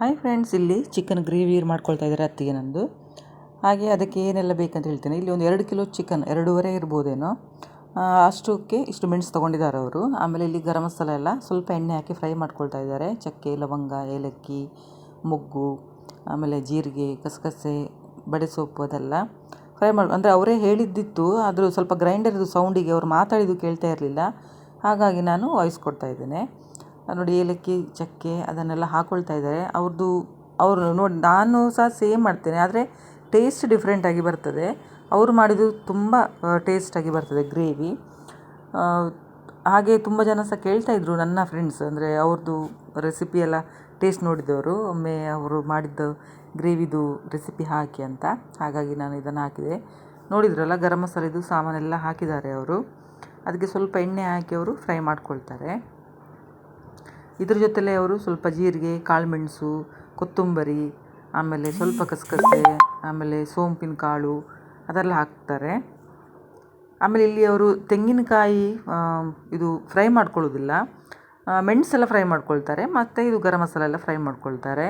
Hi friends, ಇಲ್ಲಿ chicken gravy ಮಾಡ್ಕೊಳ್ತಾ ಇದ್ದಾರೆ ಅತ್ತಿಗೆ ನಂದು. ಹಾಗೆ ಅದಕ್ಕೆ ಏನೆಲ್ಲ ಬೇಕಂತ ಹೇಳ್ತೇನೆ. ಇಲ್ಲಿ ಒಂದು 2 ಕಿಲೋ ಚಿಕನ್, 2.5 ಇರ್ಬೋದೇನೋ, ಅಷ್ಟಕ್ಕೆ ಇಷ್ಟು ಮೆಣಸು ತೊಗೊಂಡಿದ್ದಾರೆ ಅವರು. ಆಮೇಲೆ ಇಲ್ಲಿ ಗರಂ ಮಸಾಲ ಎಲ್ಲ ಸ್ವಲ್ಪ ಎಣ್ಣೆ ಹಾಕಿ ಫ್ರೈ ಮಾಡ್ಕೊಳ್ತಾ ಇದ್ದಾರೆ. ಚಕ್ಕೆ, ಲವಂಗ, ಏಲಕ್ಕಿ, ಮೊಗ್ಗು, ಆಮೇಲೆ ಜೀರಿಗೆ, ಕಸಕಸೆ, ಬಡೆ ಸೊಪ್ಪು ಅದೆಲ್ಲ ಫ್ರೈ ಮಾಡಿ, ಅಂದರೆ ಅವರೇ ಹೇಳಿದ್ದಿತ್ತು. ಆದರೂ ಸ್ವಲ್ಪ ಗ್ರೈಂಡರ್ದು ಸೌಂಡಿಗೆ ಅವ್ರು ಮಾತಾಡಿದ್ದು ಕೇಳ್ತಾ ಇರಲಿಲ್ಲ. ಹಾಗಾಗಿ ನಾನು ವಾಯ್ಸ್ ಕೊಡ್ತಾ ಇದ್ದೇನೆ. ನೋಡಿ, ಏಲಕ್ಕಿ, ಚಕ್ಕೆ ಅದನ್ನೆಲ್ಲ ಹಾಕ್ಕೊಳ್ತಾ ಇದ್ದಾರೆ. ಅವರು ನೋಡಿ, ನಾನು ಸಹ ಸೇಮ್ ಮಾಡ್ತೇನೆ, ಆದರೆ ಟೇಸ್ಟ್ ಡಿಫ್ರೆಂಟಾಗಿ ಬರ್ತದೆ. ಅವರು ಮಾಡಿದ್ದು ತುಂಬ ಟೇಸ್ಟಾಗಿ ಬರ್ತದೆ ಗ್ರೇವಿ. ಹಾಗೆ ತುಂಬ ಜನ ಸಹ ಕೇಳ್ತಾಯಿದ್ರು, ನನ್ನ ಫ್ರೆಂಡ್ಸ್, ಅಂದರೆ ಅವ್ರದ್ದು ರೆಸಿಪಿ ಎಲ್ಲ ಟೇಸ್ಟ್ ನೋಡಿದವರು, ಒಮ್ಮೆ ಅವರು ಮಾಡಿದ್ದ ಗ್ರೇವಿದು ರೆಸಿಪಿ ಹಾಕಿ ಅಂತ. ಹಾಗಾಗಿ ನಾನು ಇದನ್ನು ಹಾಕಿದೆ. ನೋಡಿದ್ರಲ್ಲ, ಗರಂ ಮಸಾಲೆದು ಸಾಮಾನೆಲ್ಲ ಹಾಕಿದ್ದಾರೆ ಅವರು. ಅದಕ್ಕೆ ಸ್ವಲ್ಪ ಎಣ್ಣೆ ಹಾಕಿ ಅವರು ಫ್ರೈ ಮಾಡ್ಕೊಳ್ತಾರೆ. ಇದ್ರ ಜೊತೆಲೇ ಅವರು ಸ್ವಲ್ಪ ಜೀರಿಗೆ, ಕಾಳುಮೆಣಸು, ಕೊತ್ತಂಬರಿ, ಆಮೇಲೆ ಸ್ವಲ್ಪ ಕಸಕಸೆ, ಆಮೇಲೆ ಸೋಂಪಿನ ಕಾಳು ಅದೆಲ್ಲ ಹಾಕ್ತಾರೆ. ಆಮೇಲೆ ಇಲ್ಲಿ ಅವರು ತೆಂಗಿನಕಾಯಿ ಇದು ಫ್ರೈ ಮಾಡ್ಕೊಳ್ಳೋದಿಲ್ಲ, ಮೆಣಸೆಲ್ಲ ಫ್ರೈ ಮಾಡ್ಕೊಳ್ತಾರೆ, ಮತ್ತು ಇದು ಗರಂ ಮಸಾಲೆ ಎಲ್ಲ ಫ್ರೈ ಮಾಡ್ಕೊಳ್ತಾರೆ.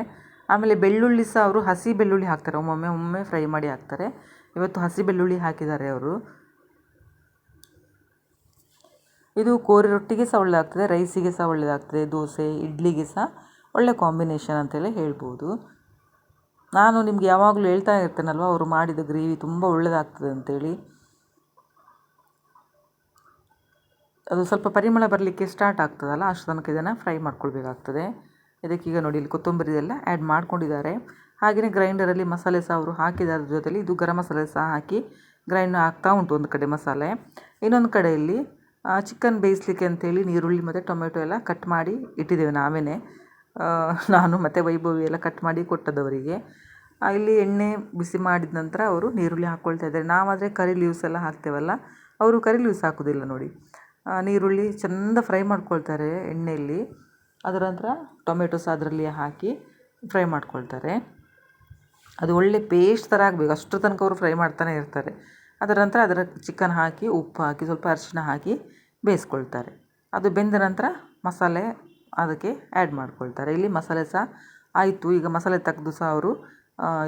ಆಮೇಲೆ ಬೆಳ್ಳುಳ್ಳಿ ಸಹ ಅವರು ಹಸಿ ಬೆಳ್ಳುಳ್ಳಿ ಹಾಕ್ತಾರೆ, ಒಮ್ಮೊಮ್ಮೆ ಫ್ರೈ ಮಾಡಿ ಹಾಕ್ತಾರೆ. ಇವತ್ತು ಹಸಿ ಬೆಳ್ಳುಳ್ಳಿ ಹಾಕಿದ್ದಾರೆ ಅವರು. ಇದು ಕೋರಿ ರೊಟ್ಟಿಗೆ ಸಹ ಒಳ್ಳೆದಾಗ್ತದೆ, ರೈಸಿಗೆ ಸಹ ಒಳ್ಳೆಯದಾಗ್ತದೆ, ದೋಸೆ, ಇಡ್ಲಿಗೆ ಸಹ ಒಳ್ಳೆ ಕಾಂಬಿನೇಷನ್ ಅಂತೇಳಿ ಹೇಳ್ಬೋದು. ನಾನು ನಿಮ್ಗೆ ಯಾವಾಗಲೂ ಹೇಳ್ತಾ ಇರ್ತೇನಲ್ವ, ಅವರು ಮಾಡಿದ ಗ್ರೇವಿ ತುಂಬ ಒಳ್ಳೆಯದಾಗ್ತದೆ ಅಂತೇಳಿ. ಅದು ಸ್ವಲ್ಪ ಪರಿಮಳ ಬರಲಿಕ್ಕೆ ಸ್ಟಾರ್ಟ್ ಆಗ್ತದಲ್ಲ, ಅಷ್ಟು ತನಕ ಇದನ್ನು ಫ್ರೈ ಮಾಡ್ಕೊಳ್ಬೇಕಾಗ್ತದೆ. ಇದಕ್ಕೀಗ ನೋಡಿ, ಇಲ್ಲಿ ಕೊತ್ತಂಬರಿ ಎಲ್ಲ ಆ್ಯಡ್ ಮಾಡ್ಕೊಂಡಿದ್ದಾರೆ. ಹಾಗೆಯೇ ಗ್ರೈಂಡರಲ್ಲಿ ಮಸಾಲೆ ಸಹ ಅವರು ಹಾಕಿದಾರ ಜೊತೆಲಿ ಇದು ಗರಂ ಮಸಾಲೆ ಸಹ ಹಾಕಿ ಗ್ರೈಂಡ್ ಆಗ್ತಾ ಉಂಟು ಒಂದು ಕಡೆ ಮಸಾಲೆ. ಇನ್ನೊಂದು ಕಡೆಯಲ್ಲಿ ಚಿಕನ್ ಬೇಯಿಸಲಿಕ್ಕೆ ಅಂತೇಳಿ ಈರುಳ್ಳಿ ಮತ್ತು ಟೊಮೆಟೊ ಎಲ್ಲ ಕಟ್ ಮಾಡಿ ಇಟ್ಟಿದ್ದೇವೆ ನಾವೇ. ನಾನು ಮತ್ತು ವೈಭವಿ ಎಲ್ಲ ಕಟ್ ಮಾಡಿ ಕೊಟ್ಟದವರಿಗೆ. ಇಲ್ಲಿ ಎಣ್ಣೆ ಬಿಸಿ ಮಾಡಿದ ನಂತರ ಅವರು ಈರುಳ್ಳಿ ಹಾಕ್ಕೊಳ್ತಾ ಇದ್ದಾರೆ. ನಾವಾದರೆ ಕರಿ ಲೀವ್ಸ್ ಎಲ್ಲ ಹಾಕ್ತೇವಲ್ಲ, ಅವರು ಕರಿ ಲೀವ್ಸ್ ಹಾಕೋದಿಲ್ಲ ನೋಡಿ. ಈರುಳ್ಳಿ ಚೆಂದ ಫ್ರೈ ಮಾಡ್ಕೊಳ್ತಾರೆ ಎಣ್ಣೆಯಲ್ಲಿ. ಅದರ ನಂತರ ಟೊಮೆಟೊ ಸಹ ಅದರಲ್ಲಿ ಹಾಕಿ ಫ್ರೈ ಮಾಡ್ಕೊಳ್ತಾರೆ. ಅದು ಒಳ್ಳೆ ಪೇಸ್ಟ್ ಥರ ಆಗಬೇಕು, ಅಷ್ಟರ ತನಕ ಅವರು ಫ್ರೈ ಮಾಡ್ತಾನೆ ಇರ್ತಾರೆ. ಅದರ ನಂತರ ಅದರ ಚಿಕನ್ ಹಾಕಿ, ಉಪ್ಪು ಹಾಕಿ, ಸ್ವಲ್ಪ ಅರಿಶಿನ ಹಾಕಿ ಬೇಯಿಸ್ಕೊಳ್ತಾರೆ. ಅದು ಬೆಂದ ನಂತರ ಮಸಾಲೆ ಅದಕ್ಕೆ ಆ್ಯಡ್ ಮಾಡ್ಕೊಳ್ತಾರೆ. ಇಲ್ಲಿ ಮಸಾಲೆ ಸಹ ಆಯಿತು. ಈಗ ಮಸಾಲೆ ತೆಗೆದು ಸಹ ಅವರು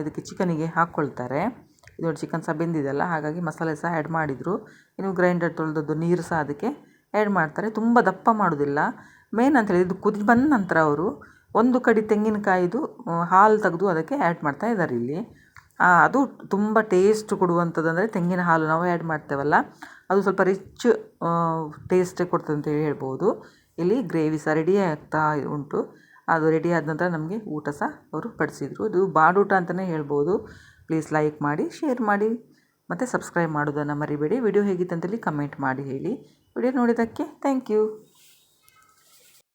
ಇದಕ್ಕೆ ಚಿಕನಿಗೆ ಹಾಕ್ಕೊಳ್ತಾರೆ. ಇದು ಚಿಕನ್ ಸಹ ಬೆಂದಿದೆಯಲ್ಲ, ಹಾಗಾಗಿ ಮಸಾಲೆ ಸಹ ಆ್ಯಡ್ ಮಾಡಿದರು. ಇನ್ನು ಗ್ರೈಂಡರ್ ತೊಳೆದದ್ದು ನೀರು ಸಹ ಅದಕ್ಕೆ ಆ್ಯಡ್ ಮಾಡ್ತಾರೆ. ತುಂಬ ದಪ್ಪ ಮಾಡೋದಿಲ್ಲ. ಮೇನ್ ಅಂತೇಳಿ ಇದು ಕುದಿ ಬಂದ ನಂತರ ಅವರು ಒಂದು ಕಡಿ ತೆಂಗಿನಕಾಯಿದು ಹಾಲು ತೆಗೆದು ಅದಕ್ಕೆ ಆ್ಯಡ್ ಮಾಡ್ತಾ ಇದ್ದಾರೆ ಇಲ್ಲಿ. ಅದು ತುಂಬ ಟೇಸ್ಟ್ ಕೊಡುವಂಥದ್ದು, ಅಂದರೆ ತೆಂಗಿನ ಹಾಲು ನಾವು ಆ್ಯಡ್ ಮಾಡ್ತೇವಲ್ಲ, ಅದು ಸ್ವಲ್ಪ ರಿಚ್ ಟೇಸ್ಟೇ ಕೊಡ್ತದೆ ಅಂತೇಳಿ ಹೇಳ್ಬೋದು. ಇಲ್ಲಿ ಗ್ರೇವಿ ಸಹ ರೆಡಿ ಆಗ್ತಾ ಉಂಟು. ಅದು ರೆಡಿ ಆದ ನಂತರ ನಮಗೆ ಊಟ ಸಹ ಅವರು ಬಡಿಸಿದರು. ಇದು ಬಾಡೂಟ ಅಂತಲೇ ಹೇಳ್ಬೋದು. ಪ್ಲೀಸ್ ಲೈಕ್ ಮಾಡಿ, ಶೇರ್ ಮಾಡಿ, ಮತ್ತು ಸಬ್ಸ್ಕ್ರೈಬ್ ಮಾಡೋದನ್ನು ಮರಿಬೇಡಿ. ವಿಡಿಯೋ ಹೇಗಿತ್ತು ಅಂತೇಳಿ ಕಮೆಂಟ್ ಮಾಡಿ ಹೇಳಿ. ವಿಡಿಯೋ ನೋಡಿದ್ದಕ್ಕೆ ಥ್ಯಾಂಕ್ ಯು.